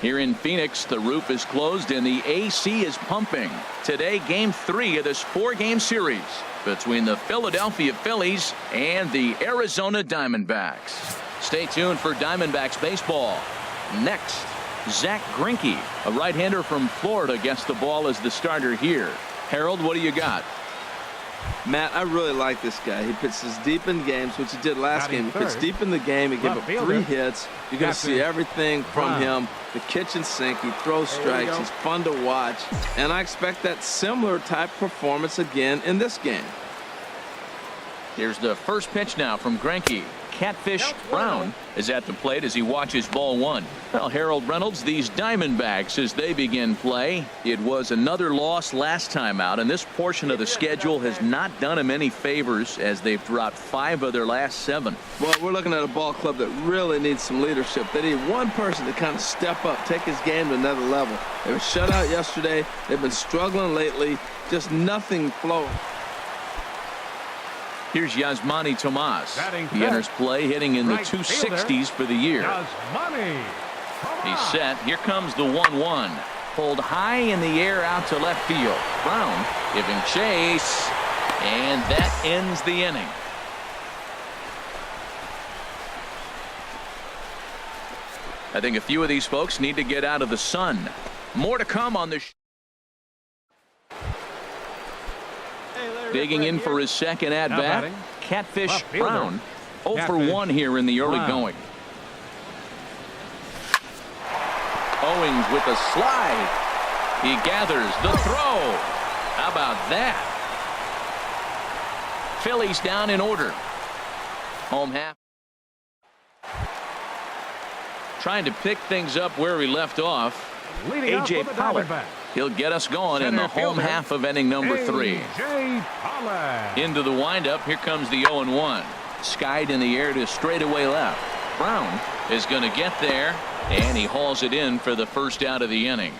Here in Phoenix, the roof is closed and the AC is pumping. Today, Game 3 of this 4-game series between the Philadelphia Phillies and the Arizona Diamondbacks. Stay tuned for Diamondbacks baseball. Next, Zack Greinke, a right-hander from Florida, gets the ball as the starter here. Harold, what do you got? Matt, I really like this guy. He pitches deep in games, which he did last game. He pitched deep in the game. He gave up 3 hits. You're going to see everything from him. The kitchen sink. He throws strikes. He's fun to watch. And I expect that similar type performance again in this game. Here's the first pitch now from Greinke. Catfish Brown is at the plate as he watches ball 1. Well, Harold Reynolds, these Diamondbacks, as they begin play, it was another loss last time out, and this portion of the schedule has not done them any favors as they've dropped 5 of their last 7. Well, we're looking at a ball club that really needs some leadership. They need one person to kind of step up, take his game to another level. They were shut out yesterday. They've been struggling lately. Just nothing flowing. Here's Yasmani Tomas. He enters play hitting in the 260s for the year. He's set. Here comes the 1-1. Pulled high in the air out to left field. Brown giving chase. And that ends the inning. I think a few of these folks need to get out of the sun. More to come on this. Digging in for his second at-bat, Catfish Brown. 0 for 1 here in the early going. Owings with a slide. He gathers the throw. How about that? Phillies down in order. Home half. Trying to pick things up where he left off. A.J. Pollard. He'll get us going in the home half of inning number 3. Into the windup. Here comes the 0-1. Skied in the air to straightaway left. Brown is going to get there, and he hauls it in for the first out of the inning.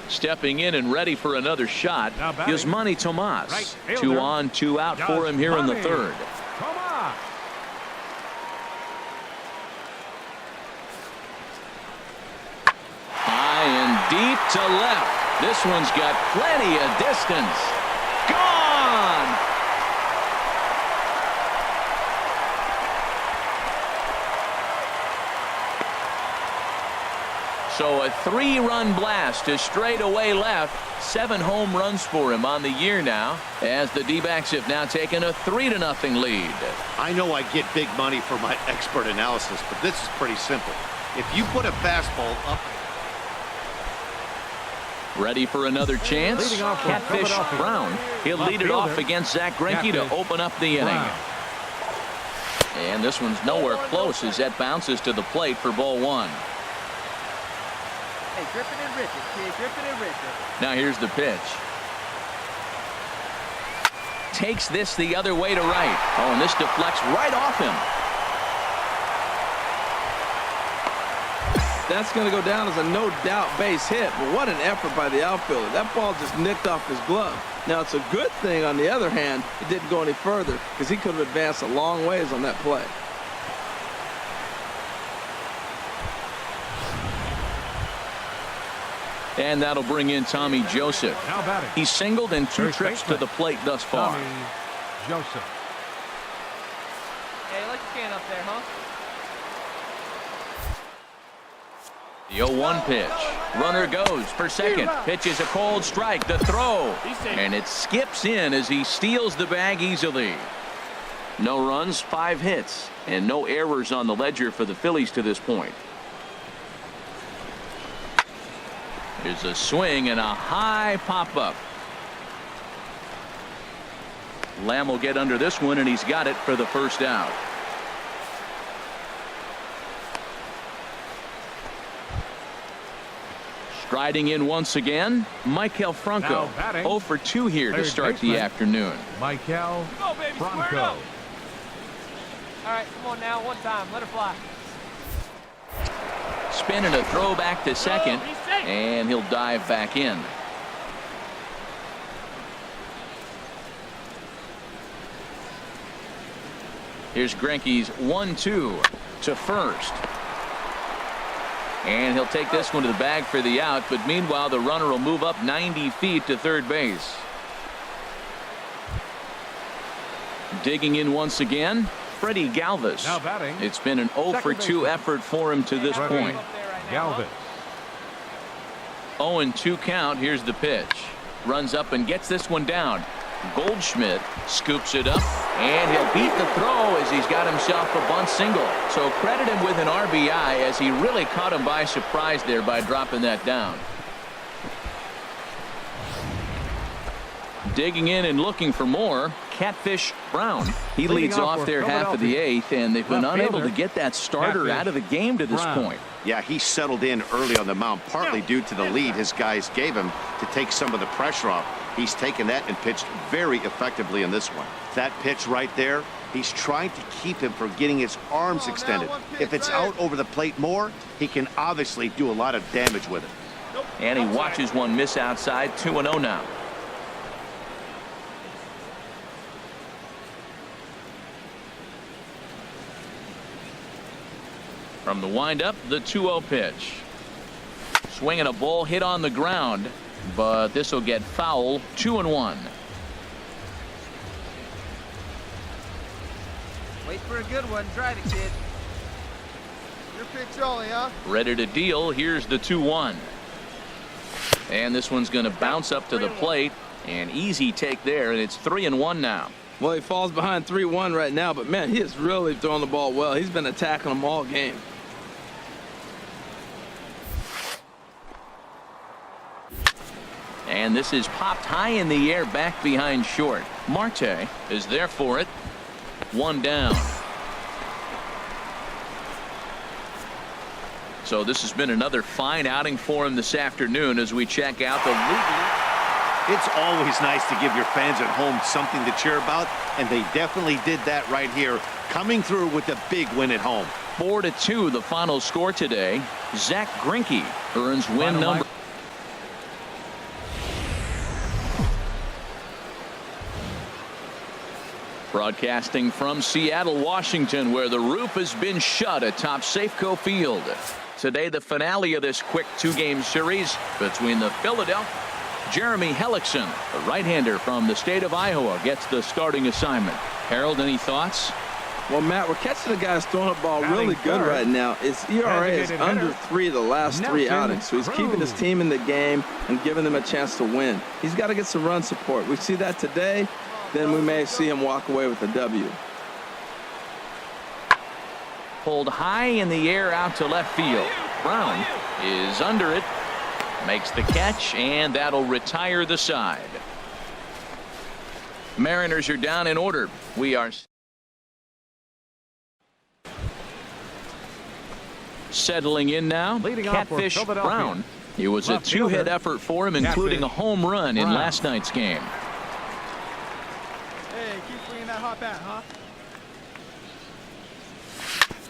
Stepping in and ready for another shot is Yasmani Tomas. 2 on, 2 out for him here in the 3rd. Deep to left. This one's got plenty of distance. Gone. So a 3-run blast to straightaway left. 7 home runs for him on the year now, as the D-backs have now taken a 3-0 lead. I know I get big money for my expert analysis, but this is pretty simple. If you put a fastball up. Ready for another chance. Catfish Brown. He'll lead it off against Zack Greinke to open up the inning. And this one's nowhere close as that bounces to the plate for ball 1. Hey, Griffin and Richard, kid. Griffin and Richard. Now here's the pitch. Takes this the other way to right. Oh, and this deflects right off him. That's going to go down as a no-doubt base hit. But what an effort by the outfielder. That ball just nicked off his glove. Now, it's a good thing, on the other hand, it didn't go any further because he could have advanced a long ways on that play. And that'll bring in Tommy Joseph. He's singled in 2 trips to the plate thus far. Tommy Joseph. Hey, let your can up there, huh? The 0-1 pitch. Runner goes for second. Pitch is a cold strike. The throw. And it skips in as he steals the bag easily. No runs, 5 hits, and no errors on the ledger for the Phillies to this point. There's a swing and a high pop-up. Lamb will get under this one, and he's got it for the first out. Striding in once again, Maikel Franco. 0 for 2 here to start the afternoon. Maikel Franco. All right, come on now, one time, let her fly. Spin and a throw back to second, and he'll dive back in. Here's Greinke's 1-2. to first. And he'll take this one to the bag for the out, but meanwhile the runner will move up 90 feet to third base. Digging in once again, Freddie Galvis. Now batting. It's been an 0 for 2 effort for him to this point. Galvis. 0-2 count. Here's the pitch. Runs up and gets this one down. Goldschmidt scoops it up, and he'll beat the throw as he's got himself a bunt single. So credit him with an RBI as he really caught him by surprise there by dropping that down. Digging in and looking for more, Catfish Brown. He leads off their half of the 8th, and they've been unable to get that starter out of the game to this point. Yeah, he settled in early on the mound, partly due to the lead his guys gave him to take some of the pressure off. He's taken that and pitched very effectively in this one. That pitch right there, he's trying to keep him from getting his arms extended. If it's out over the plate more, he can obviously do a lot of damage with it. And he watches one miss outside. 2-0 now. From the windup, the 2-0 pitch. Swinging a ball hit on the ground, but this will get foul. 2-1. Wait for a good one. Drive it, kid. Your pitch only, huh? Ready to deal. Here's the 2-1. And this one's going to bounce up to the plate. An easy take there, and it's 3-1 now. Well, he falls behind 3-1 right now, but man, he is really throwing the ball well. He's been attacking them all game. And this is popped high in the air back behind short. Marte is there for it. One down. So this has been another fine outing for him this afternoon as we check out the league. It's always nice to give your fans at home something to cheer about, and they definitely did that right here, coming through with a big win at home. 4-2 the final score today. Zach Greinke earns win number. Broadcasting from Seattle, Washington, where the roof has been shut atop Safeco Field. Today, the finale of this quick 2-game series between the Philadelphia. Jeremy Hellickson, the right-hander from the state of Iowa, gets the starting assignment. Harold, any thoughts? Well, Matt, we're catching the guys throwing the ball really good right now. His ERA is under 3 the last 3 outings, so he's keeping his team in the game and giving them a chance to win. He's got to get some run support. We see that today. Then we may see him walk away with a W. Pulled high in the air out to left field. Brown is under it, makes the catch, and that'll retire the side. Mariners are down in order. We are settling in now. Catfish Brown. It was a 2-hit effort for him, including a home run in last night's game. Hot bat, huh?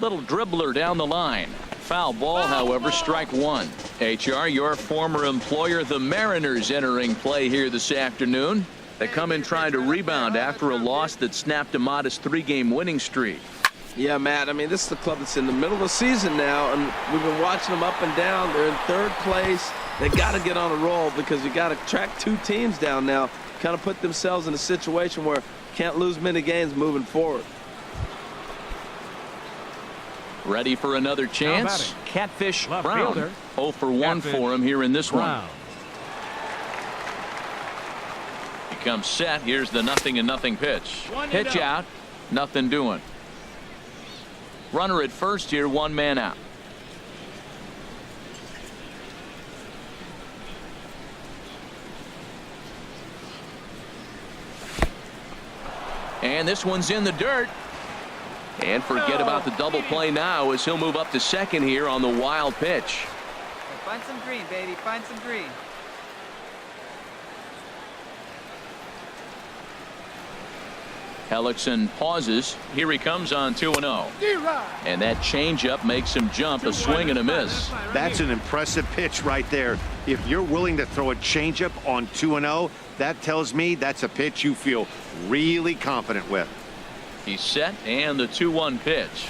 Little dribbler down the line. Foul ball, however, strike one. HR, your former employer, the Mariners, entering play here this afternoon. They come in trying to rebound after a loss that snapped a modest 3-game winning streak. Yeah, Matt, I mean, this is the club that's in the middle of the season now, and we've been watching them up and down. They're in 3rd place. They got to get on a roll because you got to track 2 teams down now, kind of put themselves in a situation where can't lose many games moving forward. Ready for another chance? Catfish Left Brown. fielder. 0 for 1 for him here in this one. He comes set. Here's the 0-0 pitch. Pitch out. Nothing doing. Runner at first here. 1 man out. And this one's in the dirt. And forget about the double play now as he'll move up to second here on the wild pitch. Hey, find some green, baby. Find some green. Hellickson pauses. Here he comes on 2-0. And that changeup makes him jump. A swing and a miss. That's an impressive pitch right there. If you're willing to throw a changeup on 2-0, that tells me that's a pitch you feel really confident with. He's set, and the 2-1 pitch.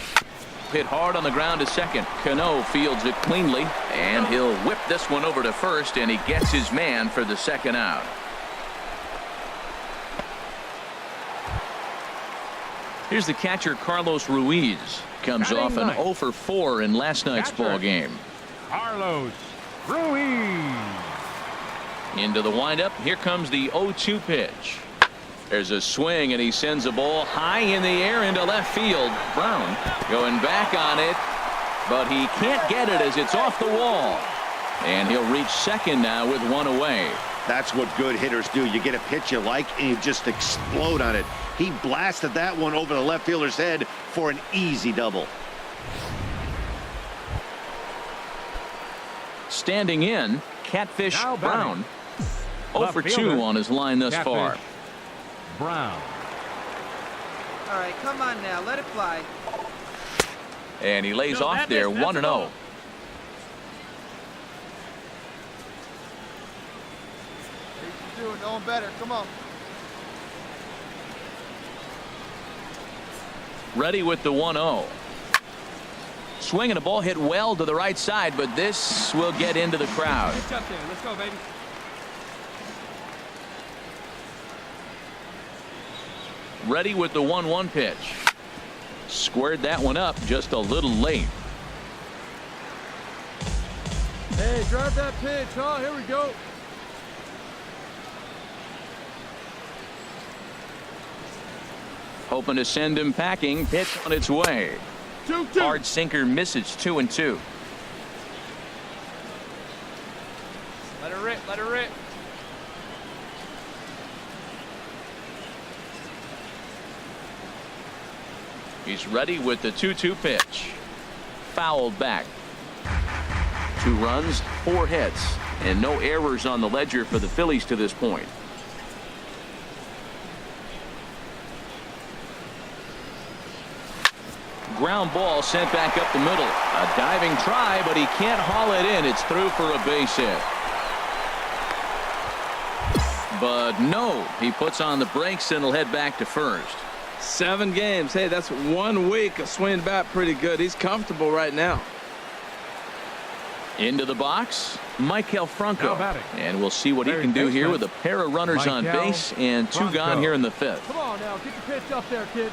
hit hard on the ground to second. Cano fields it cleanly, and he'll whip this one over to first, and he gets his man for the second out. Here's the catcher, Carlos Ruiz. Comes off an 0 for 4 in last night's ball game. Carlos Ruiz. Into the windup. Here comes the 0-2 pitch. There's a swing, and he sends a ball high in the air into left field. Brown going back on it, but he can't get it as it's off the wall. And he'll reach second now with one away. That's what good hitters do. You get a pitch you like, and you just explode on it. He blasted that one over the left fielder's head for an easy double. Standing in, Catfish Now Brown. 0 for 2 on his line thus far. Brown. All right, come on now. Let it fly. And he lays off there, 1-0. Doing, knowing better. Come on. Ready with the 1-0. Swinging a ball hit well to the right side, but this will get into the crowd. Let's go, baby. Ready with the 1-1 pitch. Squared that one up just a little late. Hey, drive that pitch, huh? Here we go. Hoping to send him packing. Pitch on its way. 2-2. Hard sinker misses, 2-2. Let her rip. Let her rip. He's ready with the 2-2 pitch. Fouled back. 2 runs, 4 hits, and no errors on the ledger for the Phillies to this point. Ground ball sent back up the middle. A diving try, but he can't haul it in. It's through for a base hit. But no, he puts on the brakes and will head back to first. 7 games. Hey, that's 1 week of swinging bat pretty good. He's comfortable right now. Into the box, Maikel Franco. Now batting. And we'll see what he can do here with a pair of runners on Maikel base and 2 Franco. gone here in the 5th. Come on now. Get the pitch up there, kid.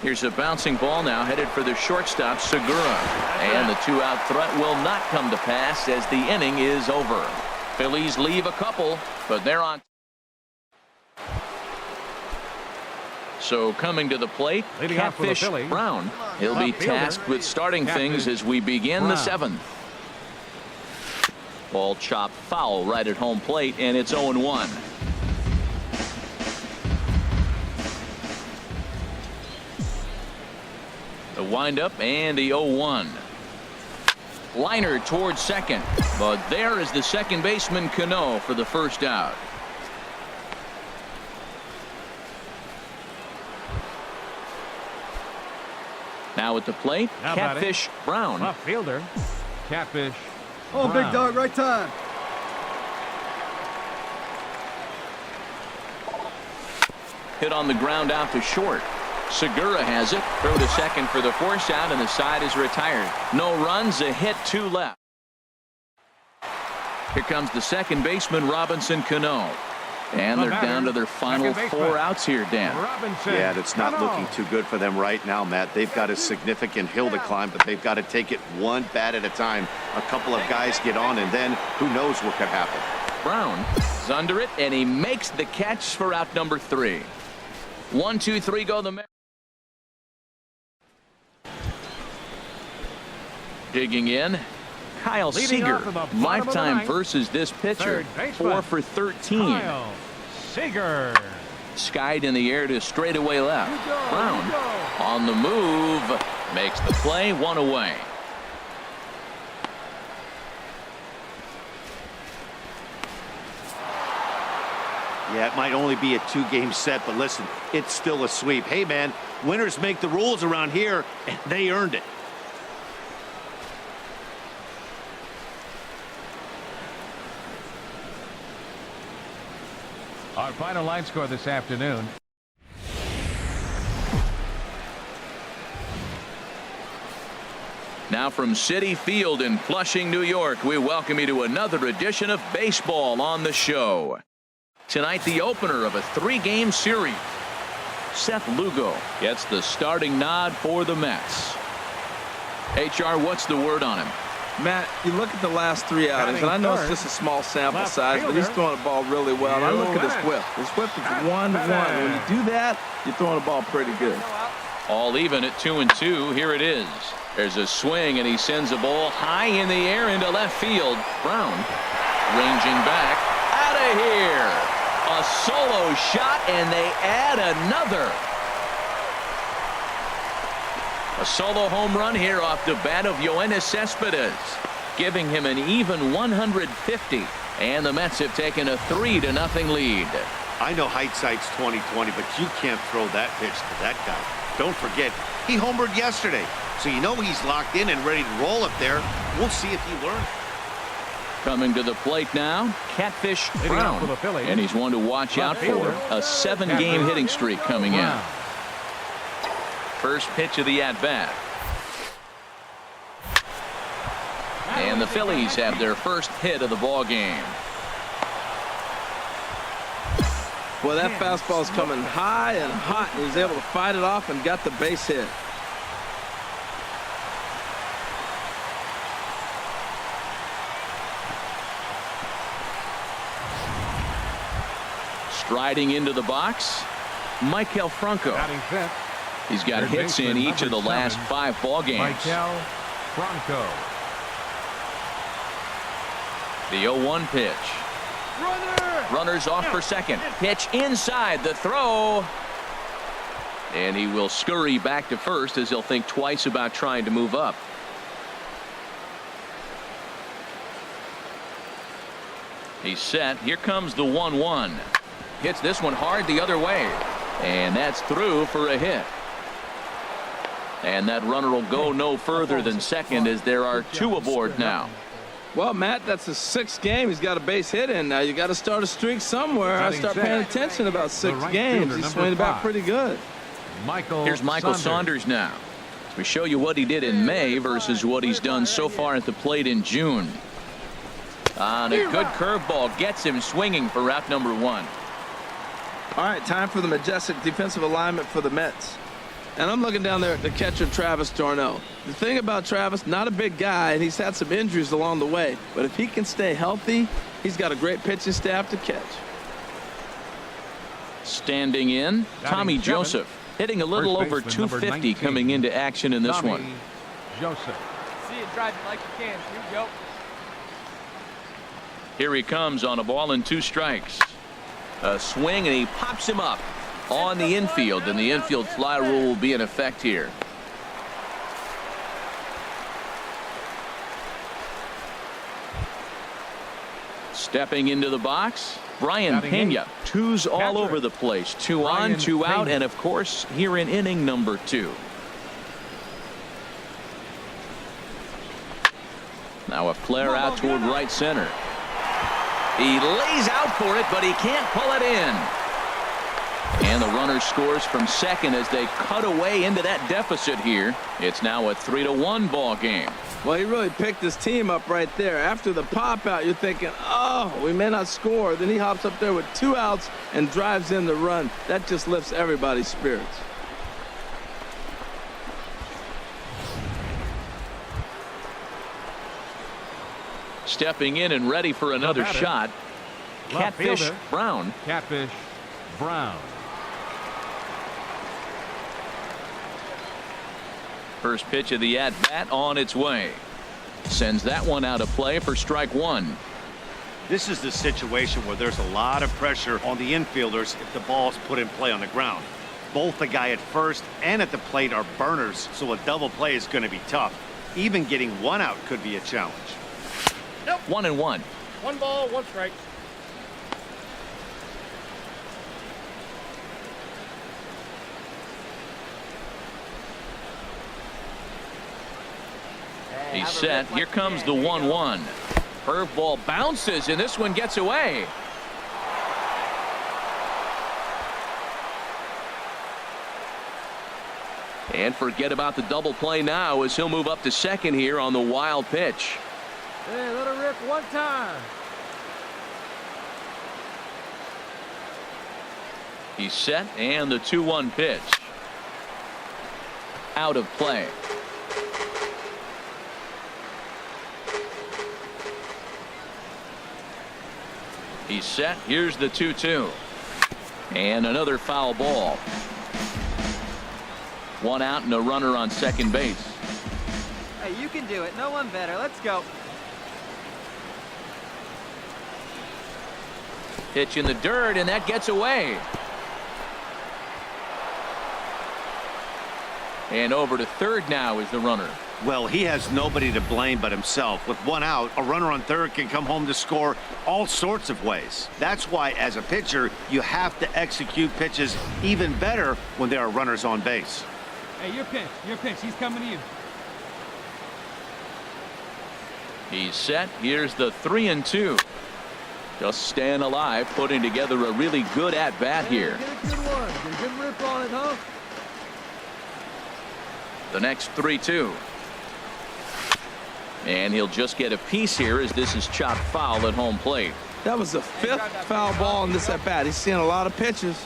Here's a bouncing ball now headed for the shortstop, Segura. And the 2-out threat will not come to pass as the inning is over. Phillies leave a couple, but they're on. So coming to the plate, Leading off for the Catfish Phillies. Brown. He'll be Left fielder. tasked with starting things Catfish as we begin the Brown. 7th. Ball chopped foul right at home plate, and it's 0-1. The windup and the 0-1. Liner towards second, but there is the second baseman Cano for the first out. Now at the plate, Now Catfish Brown. Left fielder. Catfish. Oh, Brown. big dog, right time. Hit on the ground out to short. Segura has it. Throw to second for the force out, and the side is retired. No runs, a hit, 2 left. Here comes the second baseman, Robinson Cano. And they're down to their final 4 outs here, Dan. Robinson. Yeah, that's not Cano. looking too good for them right now, Matt. They've got a significant hill to climb, but they've got to take it one bat at a time. A couple of guys get on, and then who knows what could happen. Brown is under it, and he makes the catch for out number 3. 1, 2, 3 go the Mariners. Digging in, Kyle Leading Seager. off of the bottom Lifetime of the ninth. versus this pitcher. Third baseman. 4 for 13. Kyle Seager. Skied in the air to straightaway left. Here we go, Brown here we go. on the move. Makes the play, 1 away. Yeah, it might only be a 2-game set, but listen, it's still a sweep. Hey, man, winners make the rules around here, and they earned it. Our final line score this afternoon. Now from Citi Field in Flushing, New York, we welcome you to another edition of baseball on the show. Tonight, the opener of a 3-game series. Seth Lugo gets the starting nod for the Mets. HR, what's the word on him? Matt, you look at the last 3 outings, and I know it's just a small sample size, but he's throwing the ball really well. And I look at his whip. His whip is 1-1. When you do that, you're throwing the ball pretty good. All even at 2-2. Here it is. There's a swing, and he sends a ball high in the air into left field. Brown ranging back. Out of here. A solo shot, and they add another. A solo home run here off the bat of Yoenis Cespedes, giving him an even 150. And the Mets have taken a 3-0 lead. I know hindsight's 20/20, but you can't throw that pitch to that guy. Don't forget, he homered yesterday. So you know he's locked in and ready to roll up there. We'll see if he learns. Coming to the plate now, Catfish Brown. And he's one to watch out for. A 7-game hitting streak coming in. First pitch of the at-bat. And the Phillies have their first hit of the ball game. Boy, that fastball's coming high and hot, and he's able to fight it off and got the base hit. Striding into the box, Maikel Franco. He's got hits in each of the last 5 ball games. Maikel Franco. The 0-1 pitch. Runners off for second. Pitch inside the throw. And he will scurry back to first as he'll think twice about trying to move up. He's set. Here comes the 1-1. Hits this one hard the other way. And that's through for a hit. And that runner will go no further than second as there are 2 aboard now. Well, Matt, that's his 6th game. He's got a base hit in now. You got to start a streak somewhere. I start paying attention about 6 games. He's swinging back pretty good. Here's Michael Saunders now. We show you what he did in May versus what he's done so far at the plate in June. And a good curveball gets him swinging for route number 1. All right, time for the majestic defensive alignment for the Mets. And I'm looking down there at the catcher, Travis d'Arnaud. The thing about Travis, not a big guy, and he's had some injuries along the way. But if he can stay healthy, he's got a great pitching staff to catch. Standing in, Tommy Joseph, hitting a little over 250 coming into action in this one. Joseph. See it driving like you can. Here you go. Here he comes on a ball and 2 strikes. A swing, and he pops him up on the infield, and the infield fly rule will be in effect here. Stepping into the box, Brian Pena. 2s all over the place. 2 on, 2 out, and of course here in inning number 2. Now a flare out toward right center. He lays out for it, but he can't pull it in. And the runner scores from second as they cut away into that deficit here. It's now a 3-1 ball game. Well, he really picked his team up right there. After the pop out, you're thinking, oh, we may not score. Then he hops up there with 2 outs and drives in the run. That just lifts everybody's spirits. Stepping in and ready for another shot, Catfish Brown. Catfish Brown. First pitch of the at-bat on its way. Sends that one out of play for strike 1. This is the situation where there's a lot of pressure on the infielders if the ball's put in play on the ground. Both the guy at first and at the plate are burners, so a double play is going to be tough. Even getting 1 out could be a challenge. 1-1. 1 ball, 1 strike. He's set. Here comes the 1-1. Curveball bounces, and this one gets away. And forget about the double play now as he'll move up to second here on the wild pitch. Hey, let her rip one time. He's set, and the 2-1 pitch. Out of play. He's set. Here's the 2-2. And another foul ball. One out and a runner on second base. Hey, you can do it. No one better. Let's go. Pitch in the dirt, and that gets away. And over to third now is the runner. Well, he has nobody to blame but himself. With one out, a runner on third can come home to score all sorts of ways. That's why, as a pitcher, you have to execute pitches even better when there are runners on base. Hey, your pitch. He's coming to you. He's set. Here's the 3-2. Just staying alive, putting together a really good at-bat here. Get a good one. Get a good rip on it, huh? The next 3-2. And he'll just get a piece here as this is chopped foul at home plate. That was the 5th foul ball in this at-bat. He's seeing a lot of pitches.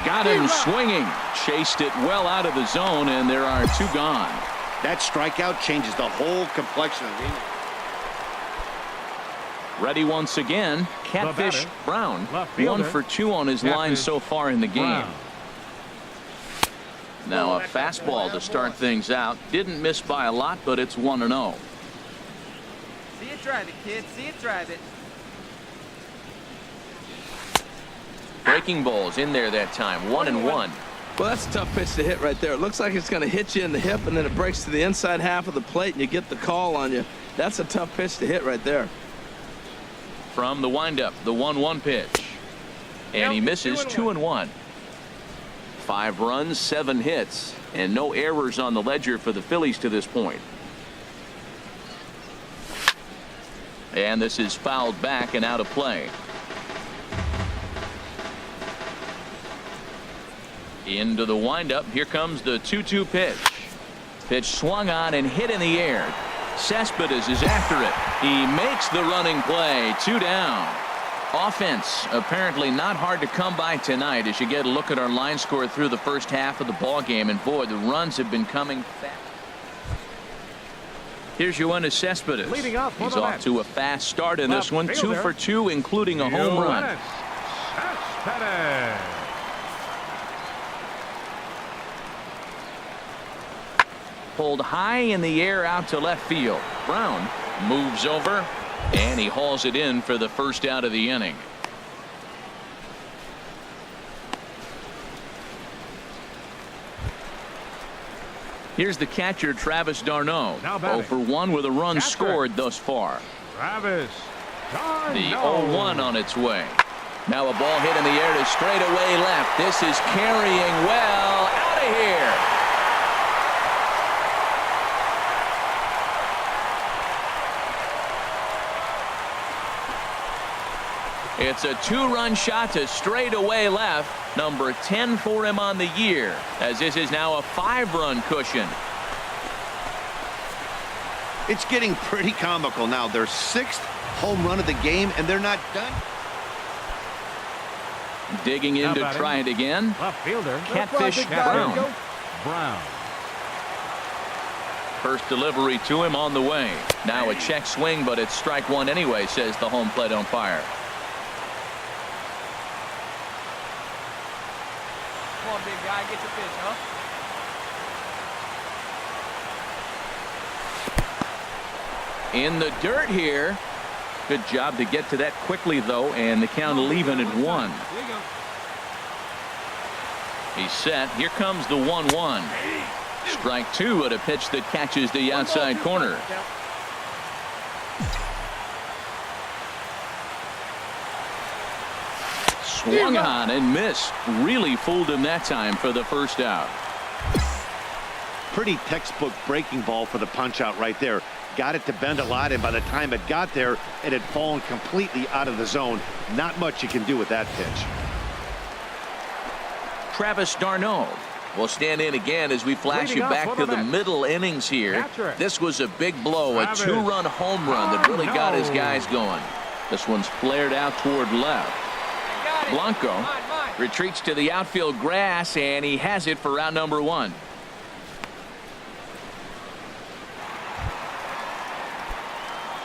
Got him swinging. Chased it well out of the zone, and there are 2 gone. That strikeout changes the whole complexion of the inning. Ready once again. Catfish Brown. 1 for 2 on his line so far in the game. Now a fastball to start things out. Didn't miss by a lot, but it's 1-0. See it drive it, kid. See it drive it. Breaking balls in there that time. 1-1. Well, that's a tough pitch to hit right there. It looks like it's going to hit you in the hip, and then it breaks to the inside half of the plate, and you get the call on you. That's a tough pitch to hit right there. From the windup, the 1-1 pitch. And he misses 2-1. 5 runs, 7 hits, and no errors on the ledger for the Phillies to this point. And this is fouled back and out of play. Into the windup. Here comes the 2-2 pitch. Pitch swung on and hit in the air. Cespedes is after it. He makes the running play. 2 down. Offense apparently not hard to come by tonight as you get a look at our line score through the first half of the ball game, and boy, the runs have been coming fast. Here's Yoenis Cespedes. He's off to a fast start in this one. 2 for 2, including a home run. Pulled high in the air out to left field. Brown moves over, and he hauls it in for the first out of the inning. Here's the catcher, Travis d'Arnaud. 0 for 1 with a run scored thus far. Travis d'Arnaud. The 0-1 on its way. Now a ball hit in the air to straightaway left. This is carrying well out of here. It's a 2-run shot to straightaway left. Number 10 for him on the year, as this is now a 5-run cushion. It's getting pretty comical now. Their 6th home run of the game, and they're not done. Digging in to try it again. Left fielder. Catfish Brown. Brown. First delivery to him on the way. Now a check swing, but it's strike 1 anyway, says the home plate umpire. Come on, big guy, get your pitch, huh? In the dirt here. Good job to get to that quickly, though, and the count leaving at 1. He's set. Here comes the 1-1. Strike 2 at a pitch that catches the outside corner. Swung on and missed. Really fooled him that time for the first out. Pretty textbook breaking ball for the punch out right there. Got it to bend a lot, and by the time it got there, it had fallen completely out of the zone. Not much you can do with that pitch. Travis d'Arnaud will stand in again as we flash you back to the middle innings here. This was a big blow, a 2-run home run that really got his guys going. This one's flared out toward left. Blanco retreats to the outfield grass, and he has it for out number 1.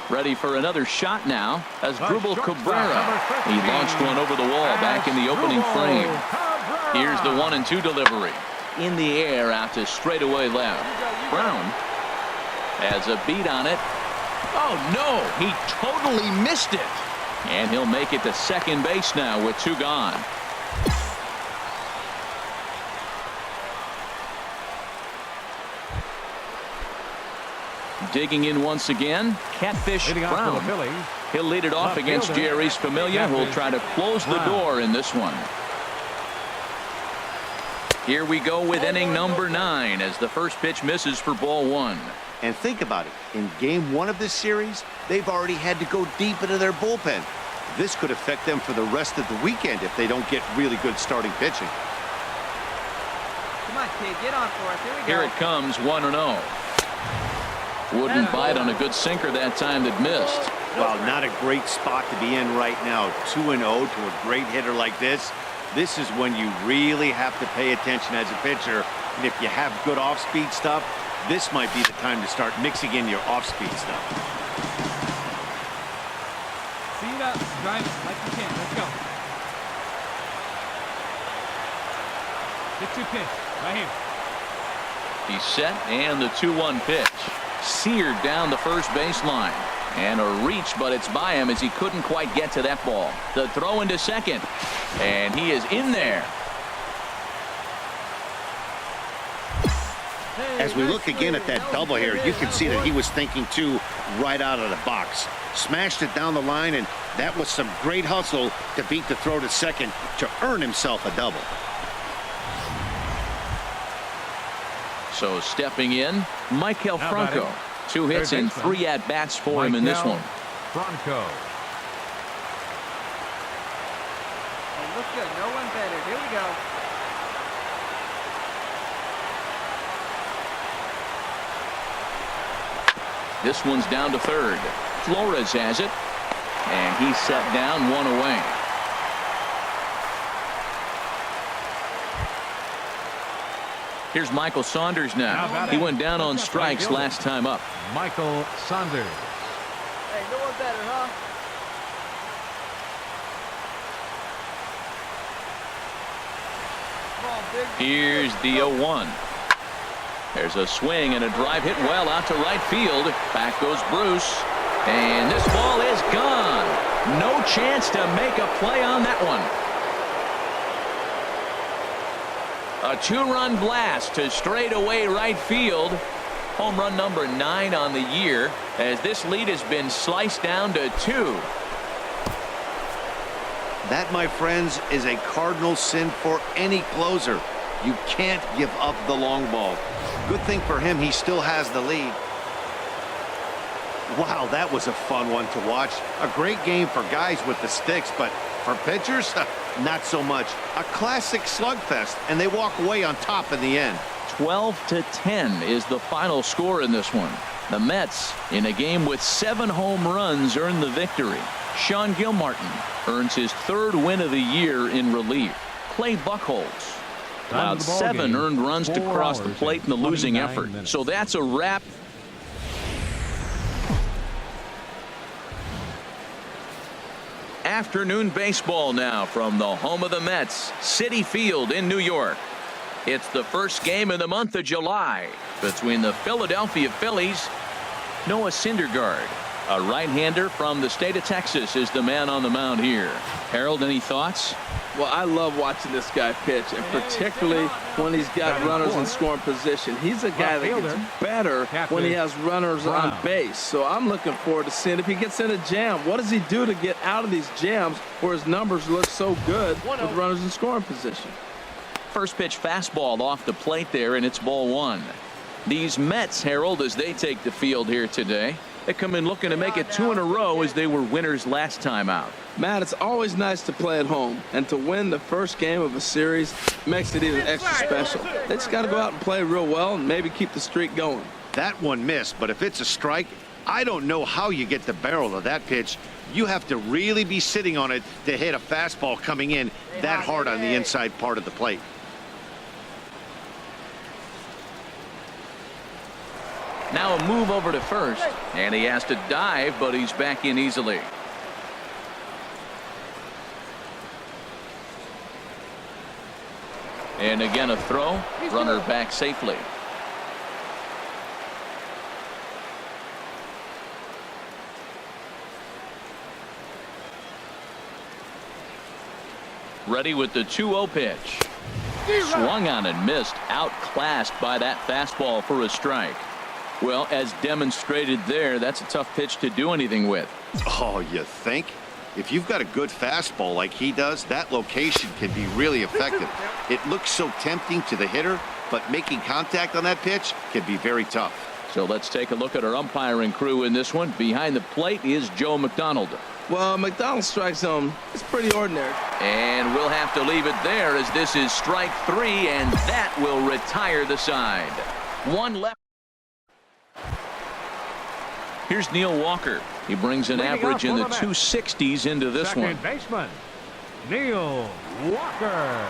Ready for another shot now as Drupal Cabrera. He launched one over the wall back in the opening frame. Here's the 1-2 delivery. In the air out to straightaway left. Brown has a beat on it. Oh no, he totally missed it. And he'll make it to second base now with 2 gone. Digging in once again, Catfish Brown. He'll lead it off against Jerry's Familia, who'll try to close the door in this one. Here we go with inning number 9 as the first pitch misses for ball 1. And think about it. In game 1 of this series, they've already had to go deep into their bullpen. This could affect them for the rest of the weekend if they don't get really good starting pitching. Come on, kid, get on for us. Here we go. Here it comes, 1-0. Wouldn't bite on a good sinker that time that missed. Well, not a great spot to be in right now. 2-0 to a great hitter like this. This is when you really have to pay attention as a pitcher. And if you have good off-speed stuff, this might be the time to start mixing in your off-speed stuff. See it up, drive it like you can. Let's go. Get 2 pitch right here. He's set, and the 2-1 pitch. Seared down the first baseline. And a reach, but it's by him as he couldn't quite get to that ball. The throw into second. And he is in there. As we look again at that double here, you can see that he was thinking too right out of the box. Smashed it down the line, and that was some great hustle to beat the throw to second to earn himself a double. So stepping in, Michael Franco. 2 hits and 3 at-bats for him in this one. Franco. Hey, look good. No one better. Here we go. This one's down to third. Flores has it. And he's set down, 1 away. Here's Michael Saunders now. He went down on strikes last time up. Michael Saunders. Hey, no one better, huh? Come on, big. Here's the 0-1. There's a swing and a drive hit well out to right field. Back goes Bruce. And this ball is gone. No chance to make a play on that one. A 2-run blast to straightaway right field. Home run number 9 on the year as this lead has been sliced down to 2. That, my friends, is a cardinal sin for any closer. You can't give up the long ball. Good thing for him, he still has the lead. Wow, that was a fun one to watch. A great game for guys with the sticks, but for pitchers, not so much. A classic slugfest, and they walk away on top in the end. 12-10 is the final score in this one. The Mets, in a game with 7 home runs, earn the victory. Sean Gilmartin earns his 3rd win of the year in relief. Clay Buchholz allowed 7 earned runs to cross the plate in the losing effort. So that's a wrap. Afternoon baseball now from the home of the Mets, Citi Field in New York. It's the first game in the month of July between the Philadelphia Phillies. Noah Syndergaard, a right-hander from the state of Texas, is the man on the mound here. Harold, any thoughts? Well, I love watching this guy pitch, and particularly when he's got runners in scoring position. He's a guy that gets better when he has runners on base. So I'm looking forward to seeing if he gets in a jam. What does he do to get out of these jams where his numbers look so good with runners in scoring position? First pitch fastball off the plate there, and it's ball 1. These Mets, Harold, as they take the field here today, They come in looking to make it 2 in a row as they were winners last time out. Matt, it's always nice to play at home, and to win the first game of a series makes it even extra special. They just got to go out and play real well and maybe keep the streak going. That one missed, but if it's a strike, I don't know how you get the barrel of that pitch. You have to really be sitting on it to hit a fastball coming in that hard on the inside part of the plate. Now a move over to first, and he has to dive, but he's back in easily. And again a throw, runner back safely. Ready with the 2-0 pitch. Swung on and missed, outclassed by that fastball for a strike. Well, as demonstrated there, that's a tough pitch to do anything with. Oh, you think? If you've got a good fastball like he does, that location can be really effective. It looks so tempting to the hitter, but making contact on that pitch can be very tough. So let's take a look at our umpiring crew in this one. Behind the plate is Joe McDonald. Well, McDonald's strike zone is pretty ordinary. And we'll have to leave it there as this is strike 3, and that will retire the side. One left. Here's Neil Walker. He brings an average in the 260s into this one. Second baseman, Neil Walker.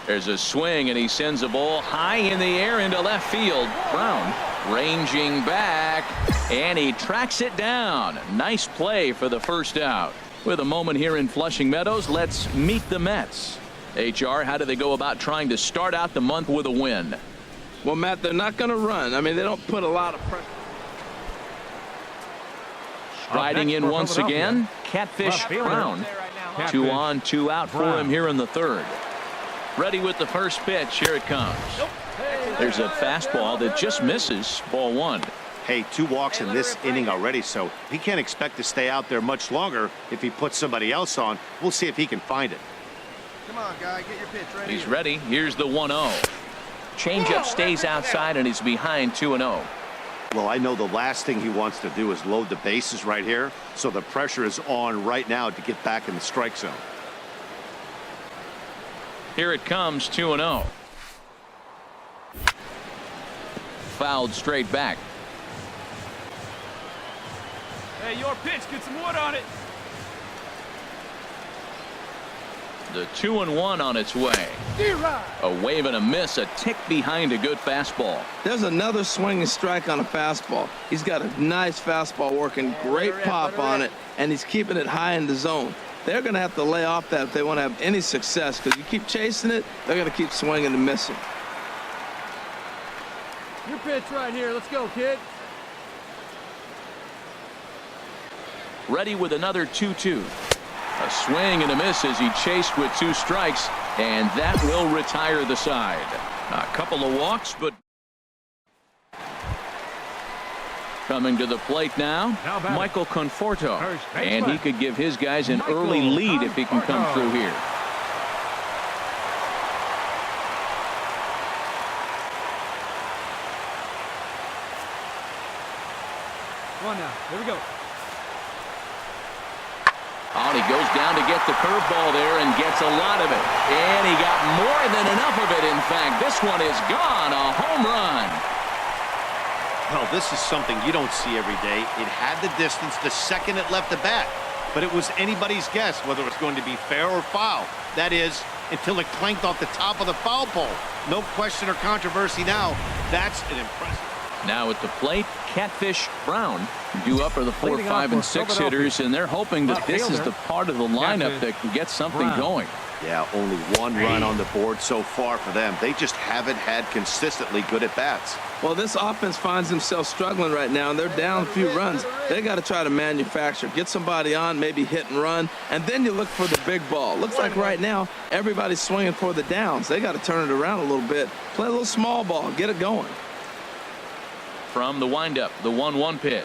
There's a swing, and he sends a ball high in the air into left field. Brown ranging back, and he tracks it down. Nice play for the first out. With a moment here in Flushing Meadows, let's meet the Mets. HR, how do they go about trying to start out the month with a win? Well, Matt, they're not going to run. I mean, they don't put a lot of pressure. Striding in once again, Catfish Brown. 2 on, 2 out for him here in the third. Ready with the first pitch. Here it comes. There's a fastball that just misses. Ball 1. Hey, 2 walks in this inning already, so he can't expect to stay out there much longer if he puts somebody else on. We'll see if he can find it. Come on, guy, get your pitch ready. He's ready. Here's the 1-0. Changeup stays outside, and he's behind 2-0. Well, I know the last thing he wants to do is load the bases right here, so the pressure is on right now to get back in the strike zone. Here it comes, 2-0. Fouled straight back. Hey, your pitch, get some wood on it. The 2-1 on its way. A wave and a miss, a tick behind a good fastball. There's another swinging strike on a fastball. He's got a nice fastball working, great pop on it, and he's keeping it high in the zone. They're going to have to lay off that if they want to have any success, because you keep chasing it, they're going to keep swinging and missing. Your pitch right here. Let's go, kid. Ready with another 2-2. A swing and a miss as he chased with 2 strikes, and that will retire the side. A couple of walks, but coming to the plate now Michael Conforto, and he could give his guys an early lead if he can come through here. Come on now. Here we go. Oh, and he goes down to get the curveball there and gets a lot of it. And he got more than enough of it, in fact. This one is gone, a home run. Well, this is something you don't see every day. It had the distance the second it left the bat. But it was anybody's guess whether it was going to be fair or foul. That is, until it clanked off the top of the foul pole. No question or controversy now. That's an impressive. Now at the plate, Catfish Brown due up are the 4, 5, and 6 hitters, and they're hoping that this is the part of the lineup that can get something going. Yeah, only 1 run on the board so far for them. They just haven't had consistently good at-bats. Well, this offense finds themselves struggling right now, and they're down a few runs. They got to try to manufacture, get somebody on, maybe hit and run, and then you look for the big ball. Looks like right now everybody's swinging for the downs. They got to turn it around a little bit, play a little small ball, get it going. From the windup, the 1-1 pitch.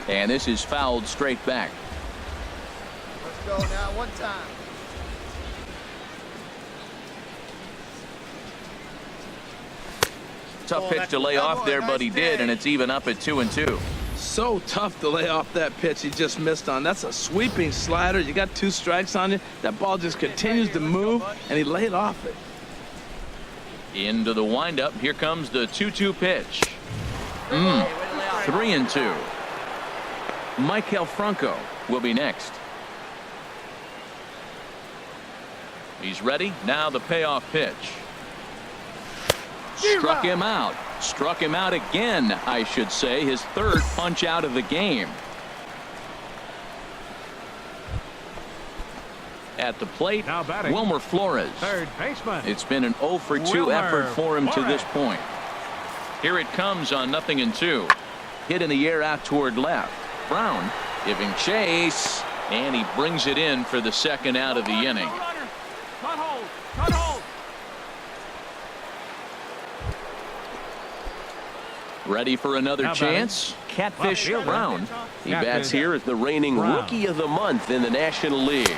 And this is fouled straight back. Let's go now, one time. tough pitch to lay off there, but he did, and it's even up at 2-2. So tough to lay off that pitch he just missed on. That's a sweeping slider. You got 2 strikes on you. That ball just continues to move, and he laid off it. Into the windup. Here comes the 2-2 pitch. 3-2. Michael Franco will be next. He's ready. Now the payoff pitch. Struck him out. Struck him out again, I should say. His 3rd punch out of the game. At the plate, Wilmer Flores. Third baseman. It's been an 0 for 2 effort for him to this point. Here it comes on 0-2. Hit in the air out toward left. Brown giving chase, and he brings it in for the 2nd out of the inning. Cut hold. Cut hold. Ready for another chance? Catfish Brown. He bats here as the reigning Rookie of the Month in the National League.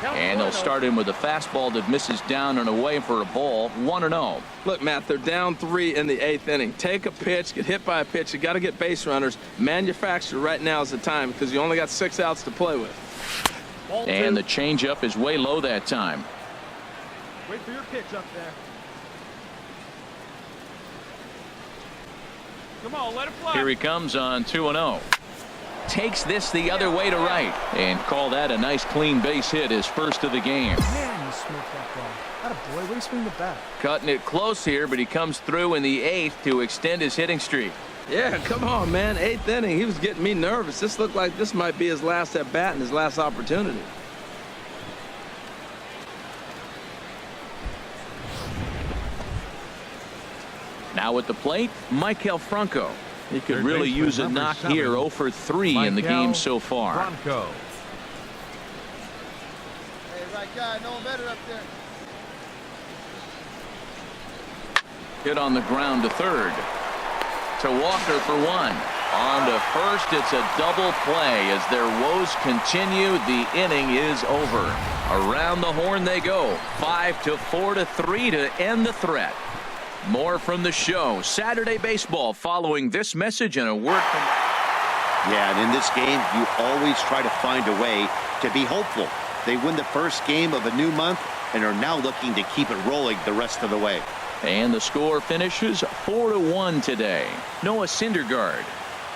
And they'll start in with a fastball that misses down and away for a ball. 1-0. Look, Matt, they're down 3 in the 8th inning. Take a pitch, get hit by a pitch. You got to get base runners. Manufacture right now is the time because you only got 6 outs to play with. And the changeup is way low that time. Wait for your pitch up there. Come on, let it fly. Here he comes on 2-0. Takes this the other way to right and call that a nice clean base hit, his 1st of the game. Man, you smoked that ball. Atta boy, way to swing the bat. Cutting it close here, but he comes through in the 8th to extend his hitting streak. Yeah, come on, man. 8th inning. He was getting me nervous. This looked like this might be his last at bat and his last opportunity. Now at the plate, Michael Franco. He could Third really baseman, use a number knock 7, here. 0 for 3 in the game so far. Franco. Hey, right guy, no one better up there. Hit on the ground to 3rd. To Walker for 1. On to 1st, it's a double play. As their woes continue, the inning is over. Around the horn they go. 5-4 to 3 to end the threat. More from the show. Saturday baseball following this message and a word from... Yeah, and in this game, you always try to find a way to be hopeful. They win the first game of a new month and are now looking to keep it rolling the rest of the way. And the score finishes 4-1 today. Noah Syndergaard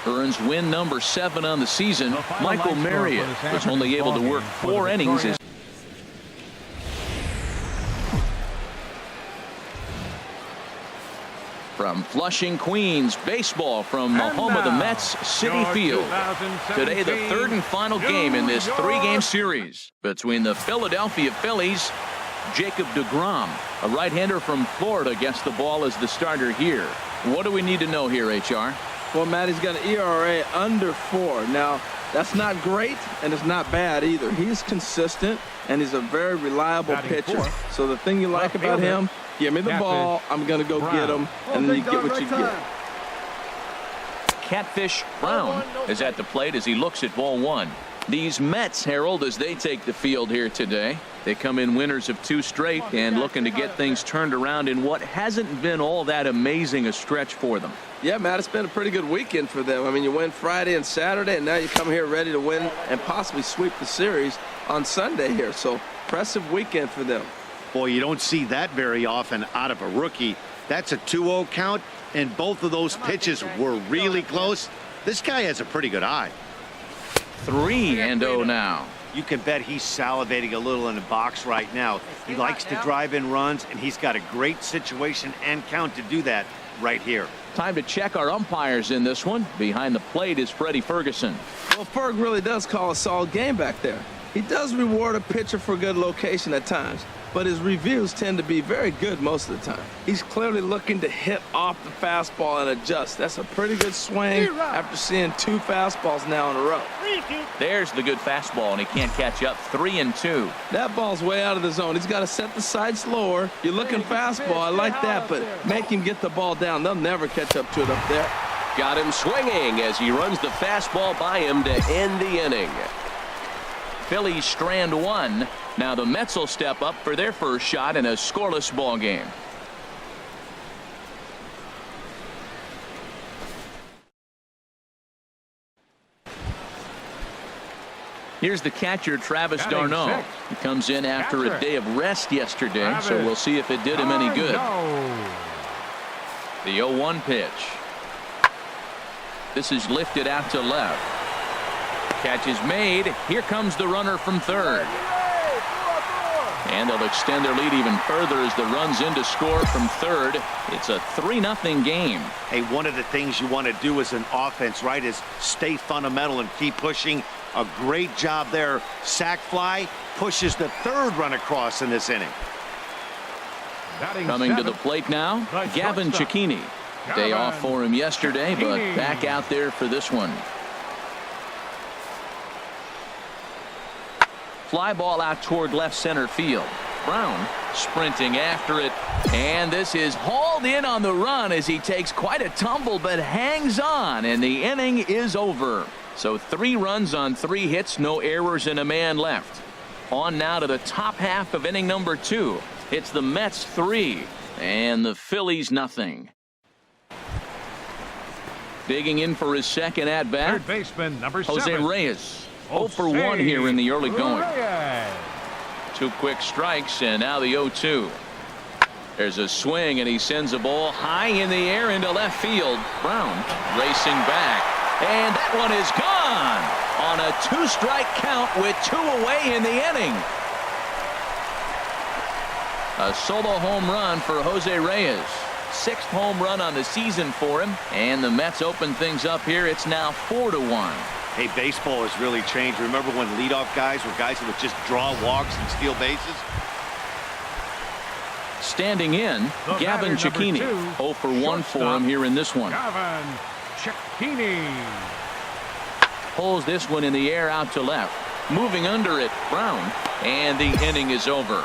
earns win number 7 on the season. Michael Marriott was only able to work 4 innings. From Flushing, Queens, baseball from the home of the Mets, Citi Field. Today, the 3rd and final game in this 3-game series between the Philadelphia Phillies. Jacob deGrom, a right-hander from Florida, gets the ball as the starter here. What do we need to know here, HR? Well, Matt, he's got an ERA under 4. Now, that's not great, and it's not bad either. He's consistent, and he's a very reliable pitcher. So the thing you like about him, give me the ball, I'm going to go get him, and then you get what you get. Catfish Brown is at the plate as he looks at ball 1. These Mets, Harold, as they take the field here today. They come in winners of 2 straight and looking to get things turned around in what hasn't been all that amazing a stretch for them. Yeah, Matt, it's been a pretty good weekend for them. I mean, you win Friday and Saturday, and now you come here ready to win and possibly sweep the series on Sunday here. So, impressive weekend for them. Boy, you don't see that very often out of a rookie. That's a 2-0 count, and both of those pitches were really close. This guy has a pretty good eye. 3-0 now. You can bet he's salivating a little in the box right now. He likes to drive in runs, and he's got a great situation and count to do that right here. Time to check our umpires in this one. Behind the plate is Freddie Ferguson. Well, Ferg really does call a solid game back there. He does reward a pitcher for good location at times, but his reviews tend to be very good most of the time. He's clearly looking to hit off the fastball and adjust. That's a pretty good swing after seeing 2 fastballs now in a row. There's the good fastball, and he can't catch up. 3-2. That ball's way out of the zone. He's got to set the side slower. You're looking fastball. I like that, but make him get the ball down. They'll never catch up to it up there. Got him swinging as he runs the fastball by him to end the inning. Phillies strand 1. Now the Mets will step up for their first shot in a scoreless ball game. Here's the catcher, Travis Batting d'Arnaud. six. He comes in after a Catfish. day of rest yesterday, so Travis we'll see if it did him any good. d'Arnaud. The 0-1 pitch. This is lifted out to left. Catch is made. Here comes the runner from third. And they'll extend their lead even further as the run's in to score from third. It's a 3-0 game. Hey, one of the things you want to do as an offense, right, is stay fundamental and keep pushing. A great job there. Sac fly pushes the third run across in this inning. Batting Coming to seven. the plate now, The Gavin shortstop. Cecchini. Day Gavin off for him yesterday, but Cecchini. back out there for this one. Fly ball out toward left center field. Brown sprinting after it, and this is hauled in on the run as he takes quite a tumble but hangs on, and the inning is over. So 3 runs on 3 hits, no errors, and a man left. On now to the top half of inning number 2. It's the Mets 3 and the Phillies nothing. Digging in for his second at bat, Third baseman, number Jose 7. Reyes. 0 for 1 here in the early going. Reyes. 2 quick strikes, and now the 0-2. There's a swing, and he sends a ball high in the air into left field. Brown racing back, and that one is gone on a 2-strike count with 2 away in the inning. A solo home run for Jose Reyes. 6th home run on the season for him, and the Mets open things up here. It's now 4-1. Hey, baseball has really changed. Remember when leadoff guys were guys who would just draw walks and steal bases? Standing in, The Gavin batter, number Cecchini. 2, 0 for 1 for him here in this one. Gavin Cecchini. Pulls this one in the air out to left. Moving under it, Brown, and the inning is over.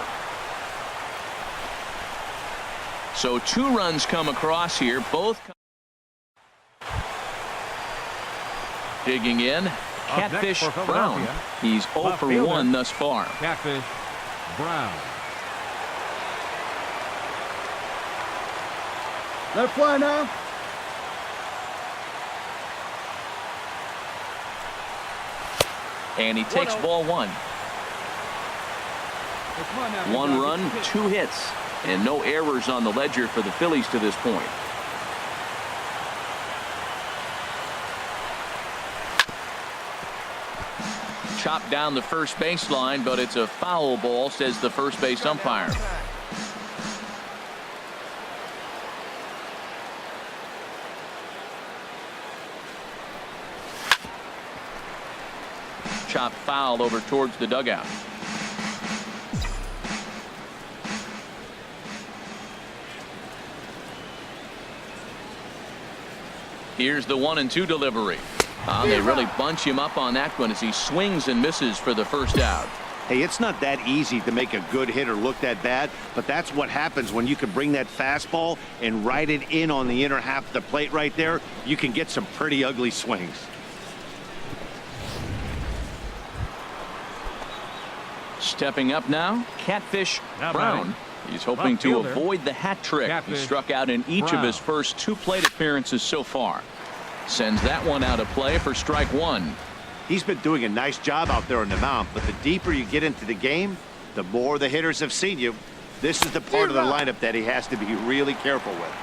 So 2 runs come across here, both digging in. Catfish for Brown. Philadelphia. He's 0 Left for fielder. 1 thus far. Catfish Brown. Let it fly now. And he takes ball 1. Hey, come on now. 1 run, 2 hits, and no errors on the ledger for the Phillies to this point. Chopped down the first baseline, but it's a foul ball, says the first base umpire. Chopped foul over towards the dugout. Here's the 1-2 delivery. They really bunch him up on that one as he swings and misses for the first out. Hey, it's not that easy to make a good hitter look that bad, but that's what happens when you can bring that fastball and ride it in on the inner half of the plate right there. You can get some pretty ugly swings. Stepping up now, Catfish Now Brown. batting. He's hoping Left to fielder. avoid the hat trick. He Catfish struck out in each of Brown. his first 2 plate appearances so far. Sends that one out of play for strike 1. He's been doing a nice job out there on the mound, but the deeper you get into the game, the more the hitters have seen you. This is the part of the lineup that he has to be really careful with.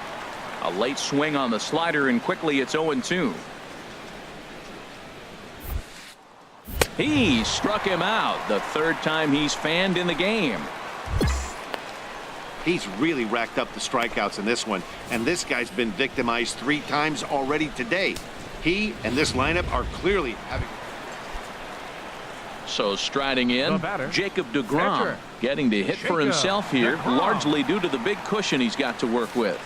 A late swing on the slider, and quickly it's 0-2. He struck him out, the 3rd time he's fanned in the game. He's really racked up the strikeouts in this one, and this guy's been victimized 3 times already today. He and this lineup are clearly having... So striding The in, batter, Jacob deGrom catcher, getting the hit for Jacob himself here, deGrom. largely due to the big cushion he's got to work with.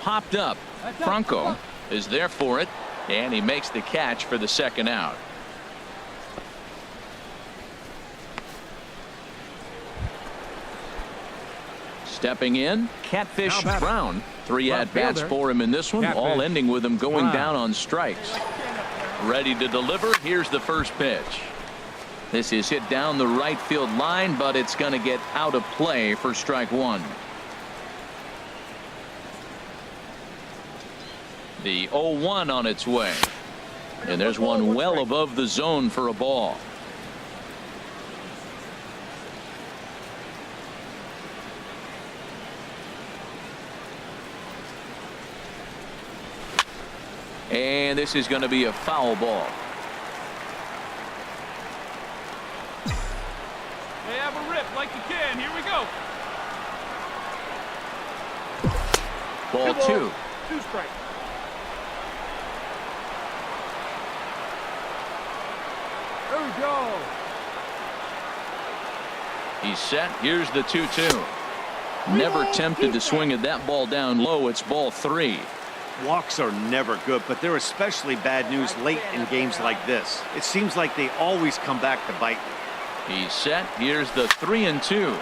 Popped up. Franco is there for it, and he makes the catch for the second out. Stepping in, Catfish Now batting. Brown. 3 Left at-bats fielder. for him in this one, Catfish all ending with him going Brown. down on strikes. Ready to deliver. Here's the first pitch. This is hit down the right field line, but it's going to get out of play for strike 1. The 0-1 on its way. And there's one well above the zone for a ball. And this is going to be a foul ball. Hey, have a rip like you can. Here we go. Ball two. 2 strikes. There we go. He's set. Here's the 2-2. Never tempted to swing at that ball down low. It's ball 3. Walks are never good, but they're especially bad news late in games like this. It seems like they always come back to bite you. He's set. Here's the 3-2.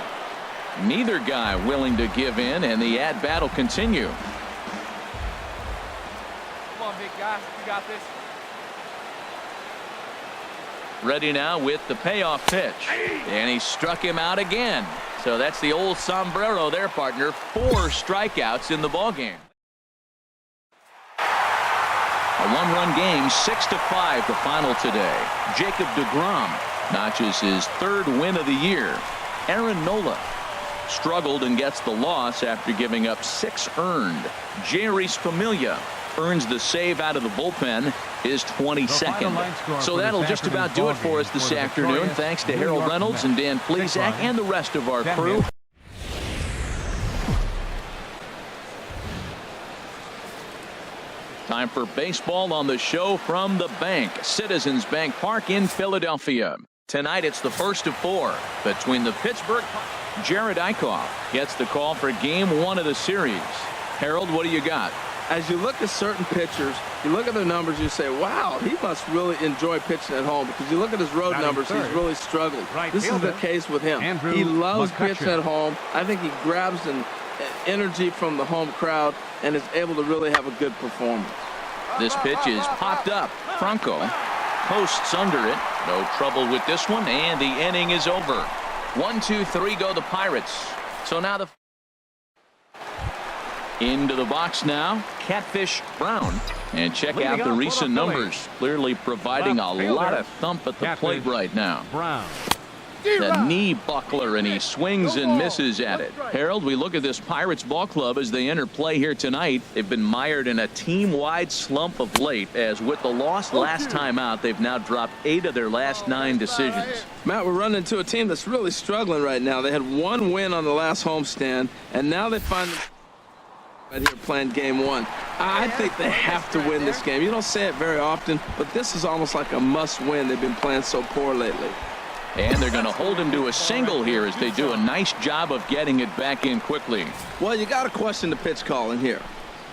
Neither guy willing to give in, and the at-bat will continue. Come on, big guy. You got this. Ready now with the payoff pitch. And he struck him out again. So that's the old sombrero there, partner. 4 strikeouts in the ballgame. A 1-run game, 6-5 the final today. Jacob deGrom notches his 3rd win of the year. Aaron Nola struggled and gets the loss after giving up 6 earned. Jerry's Familia earns the save out of the bullpen, his 22nd. So that'll just about do it for us this afternoon. Thanks to Harold Reynolds and Dan Plesac and the rest of our crew. Time for baseball on the show from the bank. Citizens Bank Park in Philadelphia. Tonight it's the first of 4 between the Pittsburgh. Jared Eichhoff gets the call for game 1 of the series. Harold, what do you got? As you look at certain pitchers, you look at their numbers, you say, wow, he must really enjoy pitching at home, because you look at his road numbers, he's really struggling. This is the case with him. He loves pitching at home. I think he grabs an energy from the home crowd and is able to really have a good performance. This pitch is popped up. Franco posts under it. No trouble with this one, and the inning is over. 1, 2, 3 go the Pirates. So now the into the box now, Catfish Brown. And check out the recent numbers. Clearly providing a lot of thump at the plate right now. Brown. The knee buckler, and he swings and misses at it. Harold, we look at this Pirates ball club as they enter play here tonight. They've been mired in a team-wide slump of late, as with the loss last time out, they've now dropped 8 of their last 9 decisions. Matt, we're running into a team that's really struggling right now. They had 1 win on the last homestand, and now they find right here playing game 1. I think they have to win this game. You don't say it very often, but this is almost like a must-win. They've been playing so poor lately. And they're going to hold him to a single here as they do a nice job of getting it back in quickly. Well, you got to question the pitch calling here.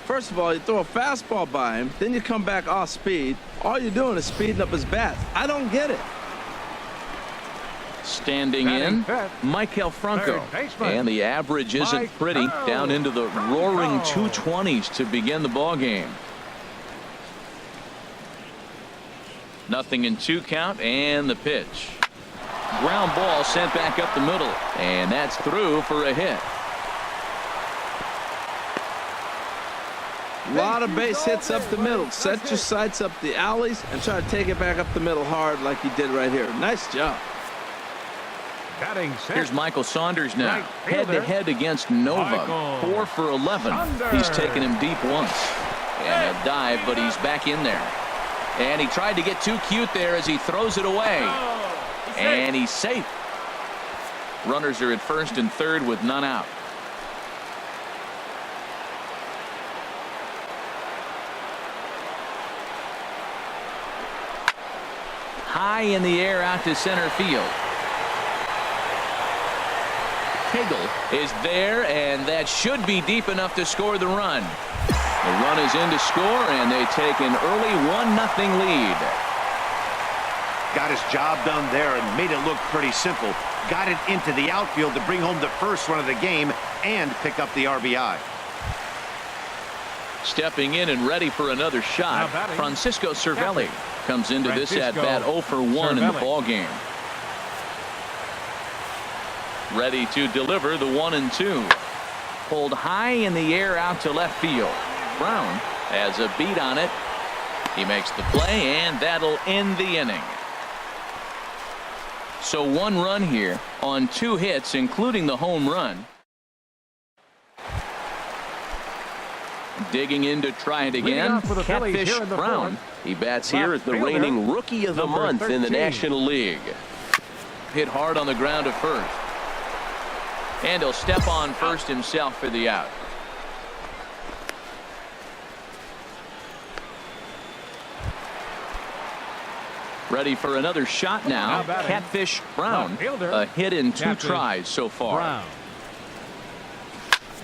First of all, you throw a fastball by him, then you come back off speed. All you're doing is speeding up his bat. I don't get it. Standing in, Michael Franco. And the average isn't pretty, down into the roaring 220s to begin the ball game. Nothing in 2 count, and the pitch. Ground ball sent back up the middle, and that's through for a hit. A lot of base hits up the middle. Set your sights up the alleys and try to take it back up the middle hard like he did right here. Nice job. Here's Michael Saunders now, head-to-head against Nova. 4 for 11. He's taken him deep once. And a dive, but he's back in there. And he tried to get too cute there as he throws it away. And he's safe. Runners are at first and third with none out. High in the air out to center field. Hagel is there, and that should be deep enough to score the run. The run is in to score, and they take an early 1-0 lead. Got his job done there and made it look pretty simple. Got it into the outfield to bring home the first run of the game and pick up the RBI. Stepping in and ready for another shot, Francisco Cervelli comes into this at-bat 0 for 1 in the ball game. Ready to deliver the 1-2. Pulled high in the air out to left field. Brown has a beat on it, He makes the play, and that'll end the inning. So 1 run here on 2 hits, including the home run. Digging in to try it again. Catfish Brown. He bats here as the reigning Rookie of the Month in the National League. Hit hard on the ground to first. And he'll step on first himself for the out. Ready for another shot now. Catfish Brown. A hit in 2 tries so far.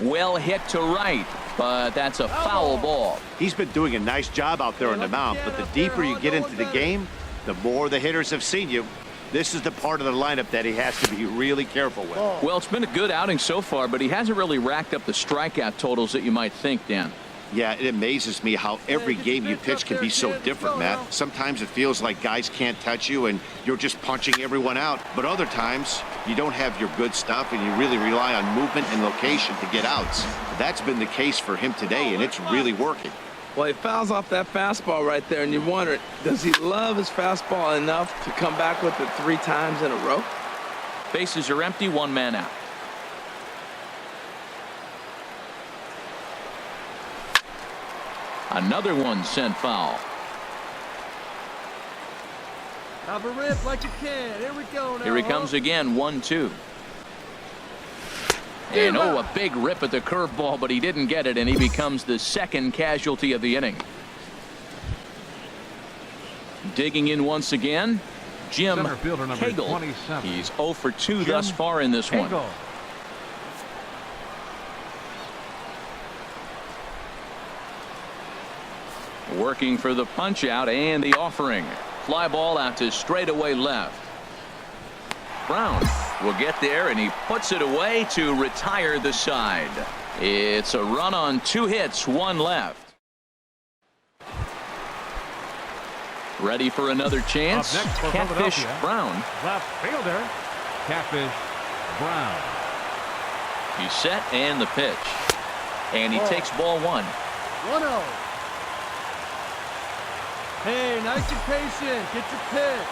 Well hit to right, but that's a foul ball. He's been doing a nice job out there on the mound, but the deeper you get into the game, the more the hitters have seen you. This is the part of the lineup that he has to be really careful with. Well, it's been a good outing so far, but he hasn't really racked up the strikeout totals that you might think, Dan. Yeah, it amazes me how every game you pitch can be so different, Matt. Sometimes it feels like guys can't touch you and you're just punching everyone out. But other times, you don't have your good stuff and you really rely on movement and location to get outs. That's been the case for him today, and it's really working. Well, he fouls off that fastball right there, and you wonder, does he love his fastball enough to come back with it 3 times in a row? Bases are empty, 1 man out. Another one sent foul. Have a rip like you can. Here we go now. Here he comes again, 1-2. And a big rip at the curveball, but he didn't get it, and he becomes the 2nd casualty of the inning. Digging in once again, Jim Cagle. He's 0 for 2 thus far in this one. Working for the punch out and the offering. Fly ball out to straightaway left. Brown will get there, and he puts it away to retire the side. It's a run on 2 hits, 1 left. Ready for another chance. Catfish Brown. Left fielder, Catfish Brown. He's set, and the pitch. And he takes ball 1. 1-0. Hey, nice and patient. Get your pitch.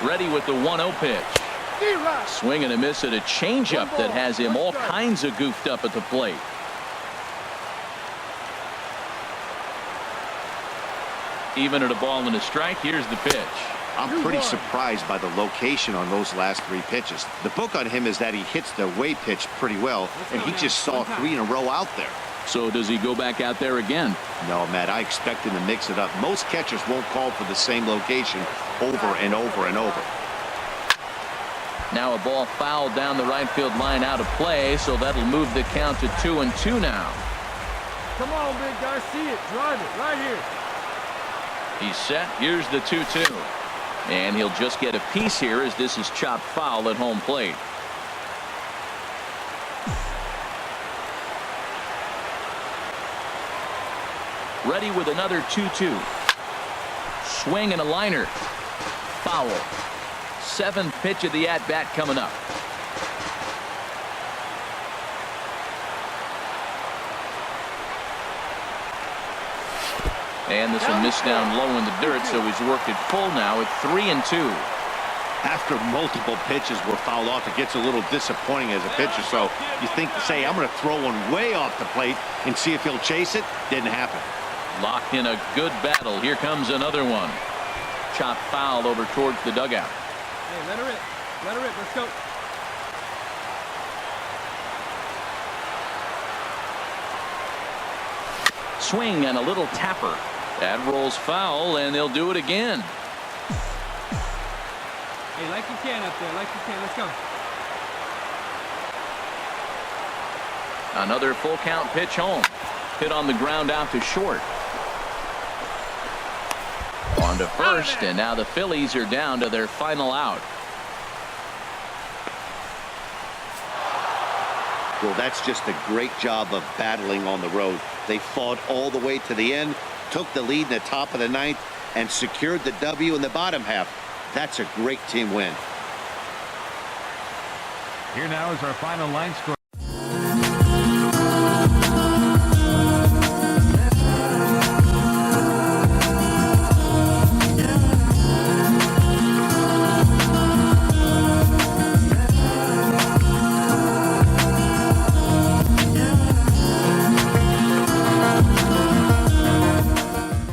Ready with the 1-0 pitch. Swing and a miss at a changeup that has him all kinds of goofed up at the plate. Even at a ball and a strike, here's the pitch. I'm pretty surprised by the location on those last 3 pitches. The book on him is that he hits the away pitch pretty well, and he just saw 3 in a row out there. So does he go back out there again? No, Matt, I expect him to mix it up. Most catchers won't call for the same location over and over and over. Now a ball fouled down the right field line out of play, so that'll move the count to 2-2 now. Come on, big guy, see it. Drive it right here. He's set. Here's the 2-2. And he'll just get a piece here as this is chopped foul at home plate. Ready with another 2-2. Swing and a liner. Foul. 7th pitch of the at-bat coming up. And this will miss down low in the dirt, so he's worked it full now at 3-2. After multiple pitches were fouled off, it gets a little disappointing as a pitcher. So you think to say, I'm going to throw one way off the plate and see if he'll chase it. Didn't happen. Locked in a good battle. Here comes another one. Chopped foul over towards the dugout. Hey, let her rip. Let her rip. Let's go. Swing and a little tapper. That rolls foul, and they'll do it again. Hey, like you can up there. Like you can. Let's go. Another full count pitch home. Hit on the ground out to short. On to first, and now the Phillies are down to their final out. Well, that's just a great job of battling on the road. They fought all the way to the end, took the lead in the top of the 9th, and secured the W in the bottom half. That's a great team win. Here now is our final line score.